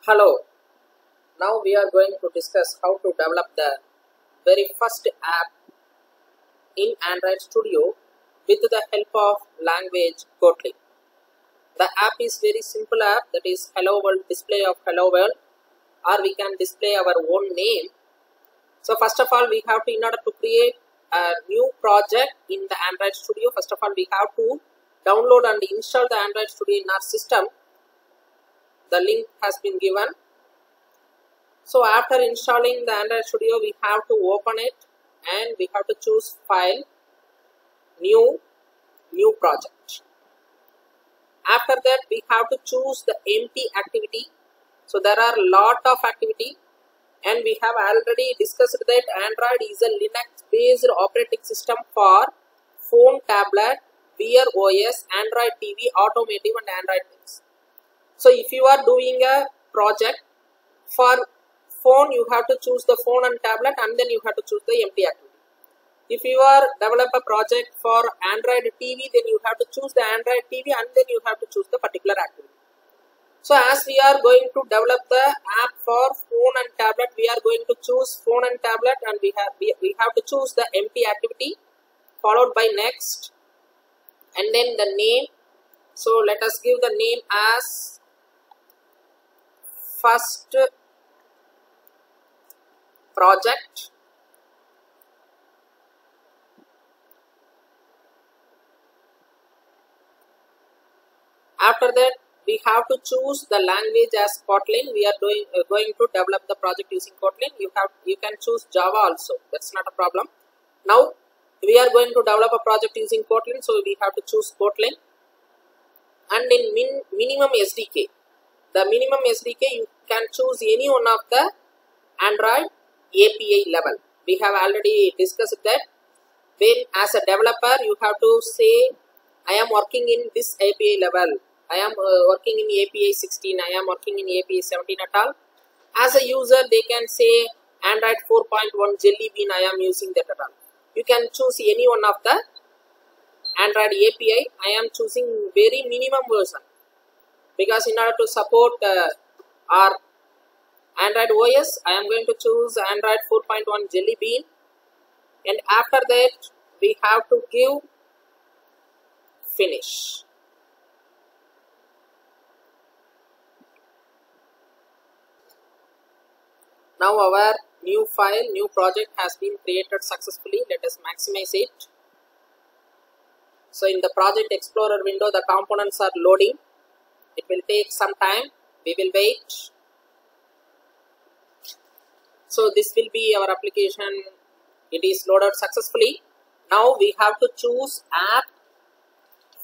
Hello, now we are going to discuss how to develop the very first app in Android Studio with the help of language Kotlin. The app is very simple app, that is Hello World, display of Hello World, or we can display our own name. So first of all, we have to, in order to create a new project in the Android Studio, first of all we have to download and install the Android Studio in our system. The link has been given. So after installing the Android Studio, we have to open it and we have to choose File, New Project. After that, we have to choose the empty activity. So there are a lot of activity, and we have already discussed that Android is a Linux based operating system for phone, tablet, Wear OS, Android TV, Automotive and Android Mix. So if you are doing a project for phone, you have to choose the phone and tablet, and then you have to choose the empty activity. If you are develop a project for Android TV, then you have to choose the Android TV, and then you have to choose the particular activity. So as we are going to develop the app for phone and tablet, we are going to choose phone and tablet, and we have to choose the empty activity, followed by next, and then the name. So let us give the name as first project. After that, we have to choose the language as Kotlin. We are going to develop the project using Kotlin. You can choose Java also. That's not a problem. Now we are going to develop a project using Kotlin, so we have to choose Kotlin. And in minimum SDK, the minimum SDK, you can choose any one of the Android API level. We have already discussed that. When as a developer, you have to say, I am working in this API level. I am working in API 16. I am working in API 17 at all. As a user, they can say Android 4.1 Jelly Bean. I am using that at all. You can choose any one of the Android API. I am choosing very minimum version, because in order to support our Android OS, I am going to choose Android 4.1 Jelly Bean. And after that, we have to give finish. Now our new file, new project has been created successfully. Let us maximize it. So in the Project Explorer window, the components are loading. It will take some time. We will wait. So this will be our application. It is loaded successfully. Now we have to choose app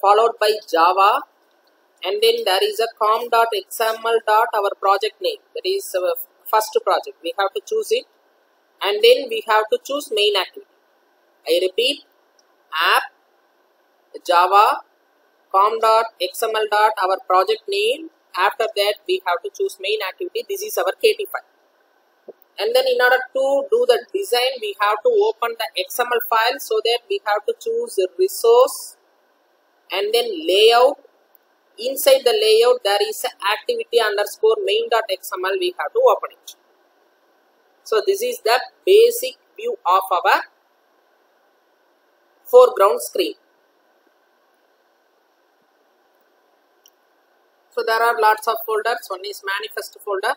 followed by Java, and then there is a com.xml. Our project name, that is our first project. We have to choose it, and then we have to choose main activity. I repeat, app Java com.xml. Our project name. After that, we have to choose main activity. This is our KT file. And then in order to do the design, we have to open the XML file, so that we have to choose resource and then layout. Inside the layout, there is activity underscore main.xml. We have to open it. So this is the basic view of our foreground screen. So there are lots of folders. One is manifest folder.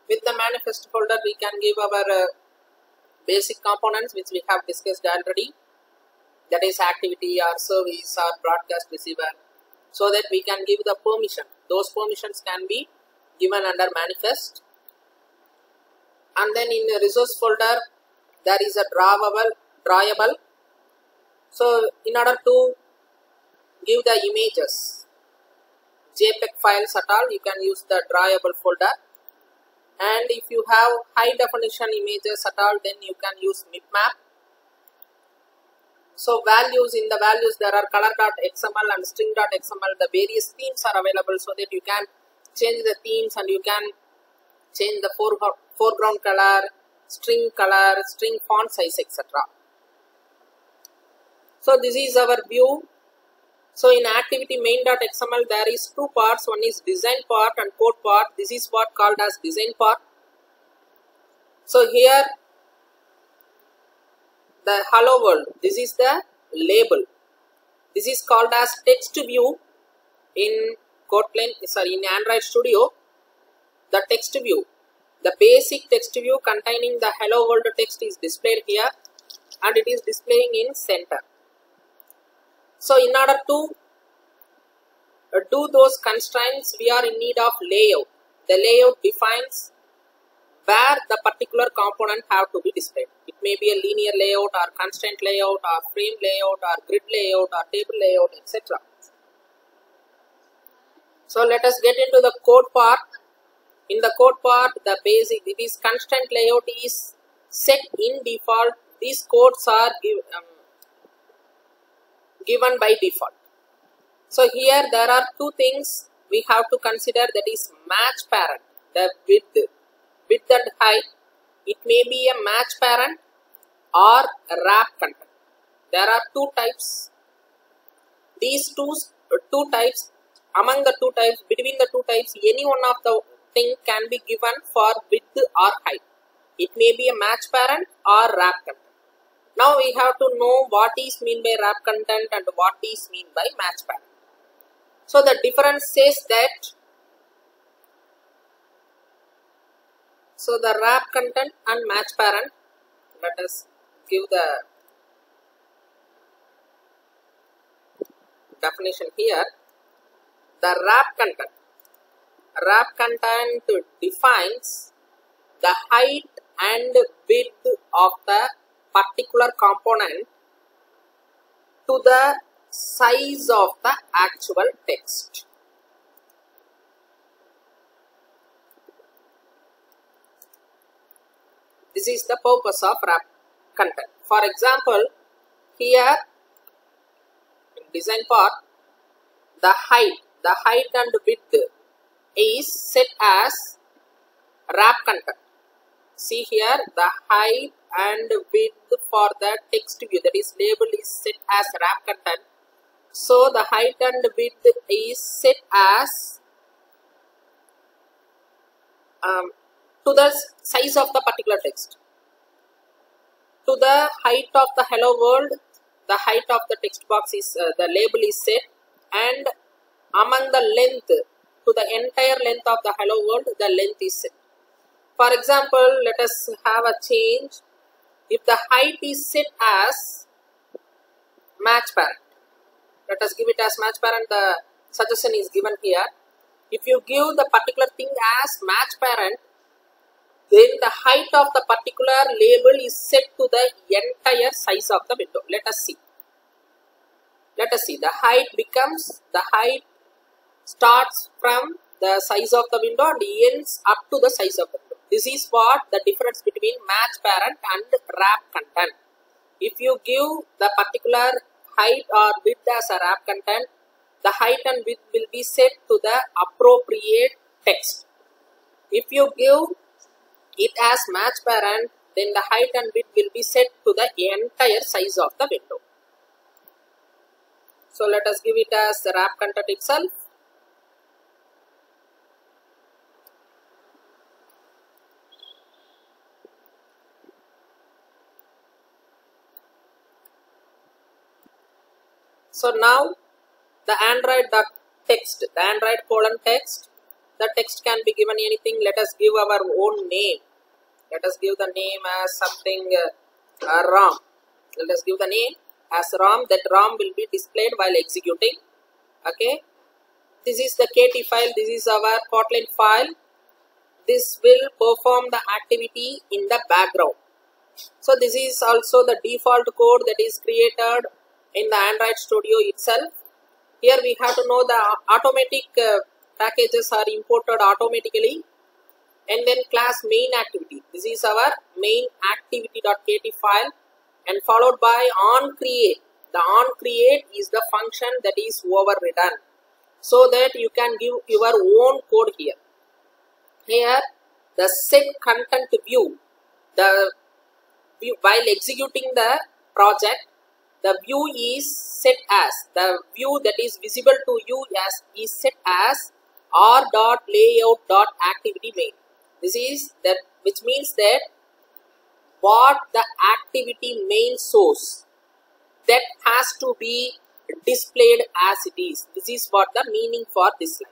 With the manifest folder, we can give our basic components, which we have discussed already. That is activity or service or broadcast receiver, so that we can give the permission. Those permissions can be given under manifest. And then in the resource folder, there is a drawable. So in order to give the images, JPEG files at all, you can use the drawable folder. And if you have high definition images at all, then you can use MipMap. So values, in the values there are color.xml and string.xml. The various themes are available, so that you can change the themes and you can change the foreground color, string font size, etc. So this is our view So in activity main.xml there is two parts. One is design part and code part. This is what called as design part. So here the hello world, this is the label. This is called as text view in Kotlin, sorry, in Android Studio. The text view, the basic text view containing the hello world text is displayed here and it is displaying in center. So in order to do those constraints, we are in need of layout. The layout defines where the particular component have to be displayed. It may be a linear layout or constraint layout or frame layout or grid layout or table layout, etc. So let us get into the code part. In the code part, the basic, this constraint layout is set in default. These codes are given by default. So here there are two things we have to consider, that is match parent, the width and height. It may be a match parent or wrap content. There are two types. These two types, among the two types, between the two types, any one of the thing can be given for width or height. It may be a match parent or wrap content. Now we have to know what is mean by wrap content and what is mean by match parent. So the difference says that, so the wrap content and match parent, let us give the definition here. The wrap content defines the height and width of the particular component to the size of the actual text. This is the purpose of wrap content. For example, here in design part, the height and width is set as wrap content. See here, the height and width for the text view, that is label, is set as wrap content. So the height and width is set as to the size of the particular text. To the height of the hello world, the height of the text box is the label is set, and among the length, to the entire length of the hello world, the length is set. For example, let us have a change. If the height is set as match parent, let us give it as match parent. The suggestion is given here. If you give the particular thing as match parent, then the height of the particular label is set to the entire size of the window. Let us see. The height starts from the size of the window and ends up to the size of the window. This is what the difference between match parent and wrap content. If you give the particular height or width as a wrap content, the height and width will be set to the appropriate text. If you give it as match parent, then the height and width will be set to the entire size of the window. So let us give it as the wrap content itself. So now the Android text, the Android colon text, the text can be given anything. Let us give our own name. Let us give the name as something ROM. Let us give the name as ROM. That ROM will be displayed while executing. Okay. This is the KT file. This is our Kotlin file. This will perform the activity in the background. So this is also the default code that is created in the Android Studio itself. Here we have to know the automatic packages are imported automatically, and then class main activity. This is our main activity.kt file, and followed by onCreate. The onCreate is the function that is overridden, so that you can give your own code here. Here the set content view, while executing the project, the view is set as, the view that is visible to you as is set as r dot layout dot activity main. This is that, which means that what the activity main shows, that has to be displayed as it is. This is what the meaning for this line.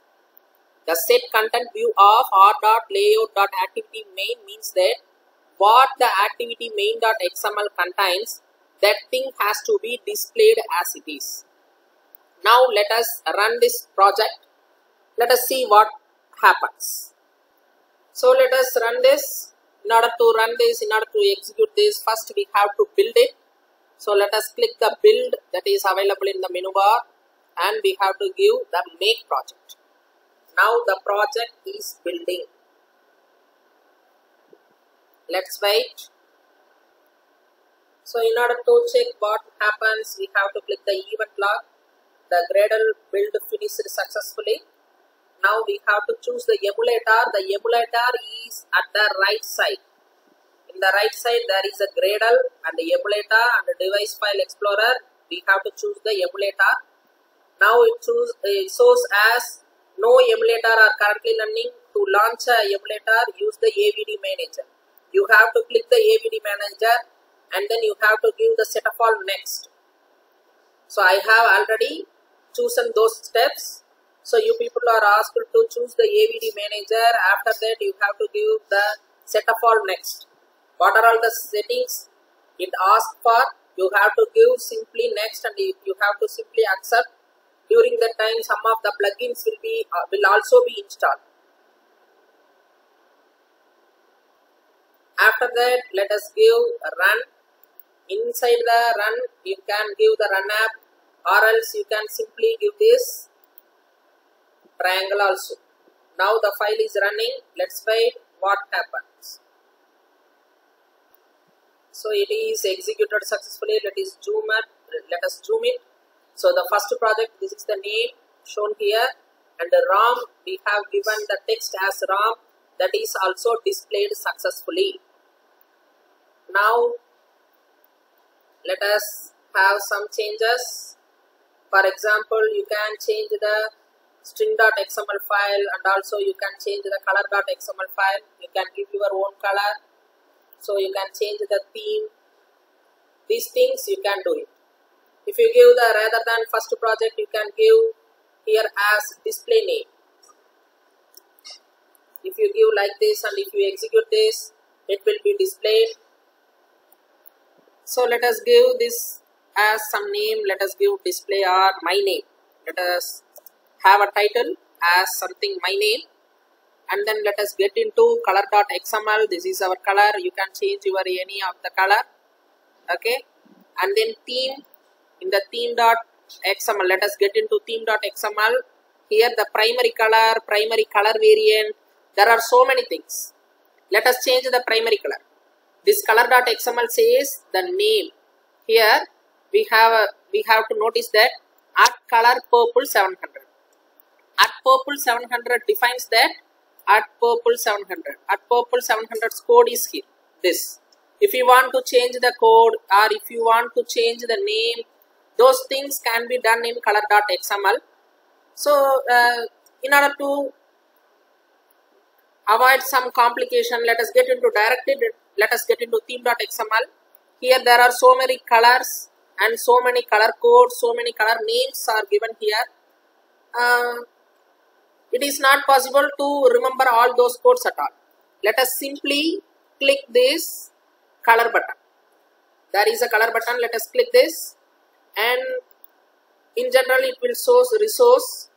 The set content view of r dot layout dot activity main means that what the activity main dot XML contains, that thing has to be displayed as it is. Now let us run this project. Let us see what happens. So let us run this. In order to run this, in order to execute this, first we have to build it. So let us click the build that is available in the menu bar, and we have to give the make project. Now the project is building. Let's wait. So in order to check what happens, we have to click the event log. The Gradle build finished successfully. Now we have to choose the emulator. The emulator is at the right side. In the right side there is a Gradle and the emulator and the device file explorer. We have to choose the emulator. Now it shows as no emulator are currently running. To launch a emulator, use the AVD manager. You have to click the AVD manager and then you have to give the set of all next. So I have already chosen those steps. So you people are asked to choose the AVD manager. After that you have to give the set of all next. What are all the settings it asks for? You have to give simply next and you have to simply accept. During that time some of the plugins will also be installed. After that let us give a run. Inside the run you can give the run app, or else you can simply give this triangle also. Now the file is running. Let's wait what happens. So it is executed successfully. Let us zoom in. So the first project, this is the name shown here, and the ROM we have given the text as ROM, that is also displayed successfully. Now let us have some changes. For example, you can change the string.xml file, and also you can change the color.xml file. You can give your own color. So you can change the theme. These things you can do it. If you give the rather than first project, you can give here as display name. If you give like this and if you execute this, it will be displayed. So let us give this as some name. Let us give display or my name. Let us have a title as something my name, and then let us get into color.xml. This is our color. You can change your any of the color. Okay, and then theme. In the theme.xml, let us get into theme.xml. Here the primary color variant. There are so many things. Let us change the primary color. This color.xml says the name. Here we have to notice that at color purple 700. At purple 700 defines that at purple 700. At purple 700's code is here. This. If you want to change the code or if you want to change the name, those things can be done in color.xml. So in order to avoid some complication, let us get into directly. Let us get into theme.xml. Here there are so many colors and so many color codes, so many color names are given here. It is not possible to remember all those codes at all. Let us simply click this color button. There is a color button. Let us click this, and in general it will show resource.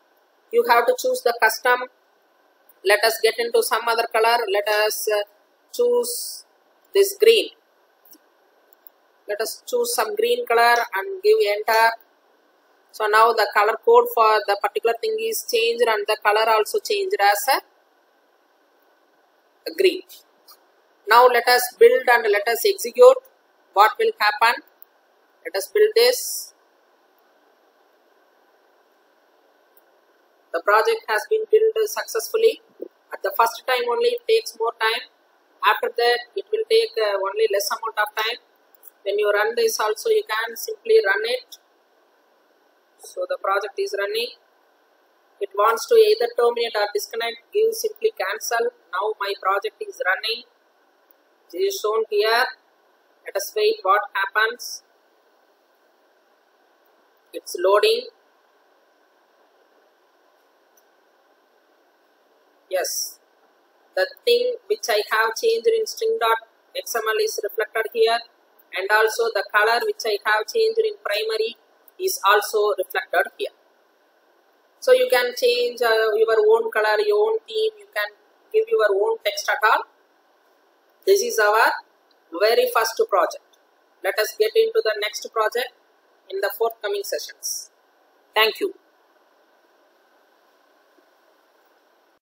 You have to choose the custom. Let us get into some other color. Let us choose this green. Let us choose some green color and give enter. So now the color code for the particular thing is changed and the color also changed as a green. Now let us build and let us execute. What will happen? Let us build this. The project has been built successfully. At the first time only it takes more time. After that it will take only less amount of time. When you run this also, you can simply run it. So the project is running. It wants to either terminate or disconnect. Give simply cancel. Now my project is running. This is shown here. Let us wait what happens. It's loading. Yes, the thing which I have changed in string.xml is reflected here, and also the color which I have changed in primary is also reflected here. So you can change your own color, your own theme, you can give your own text at all. This is our very first project. Let us get into the next project in the forthcoming sessions. Thank you.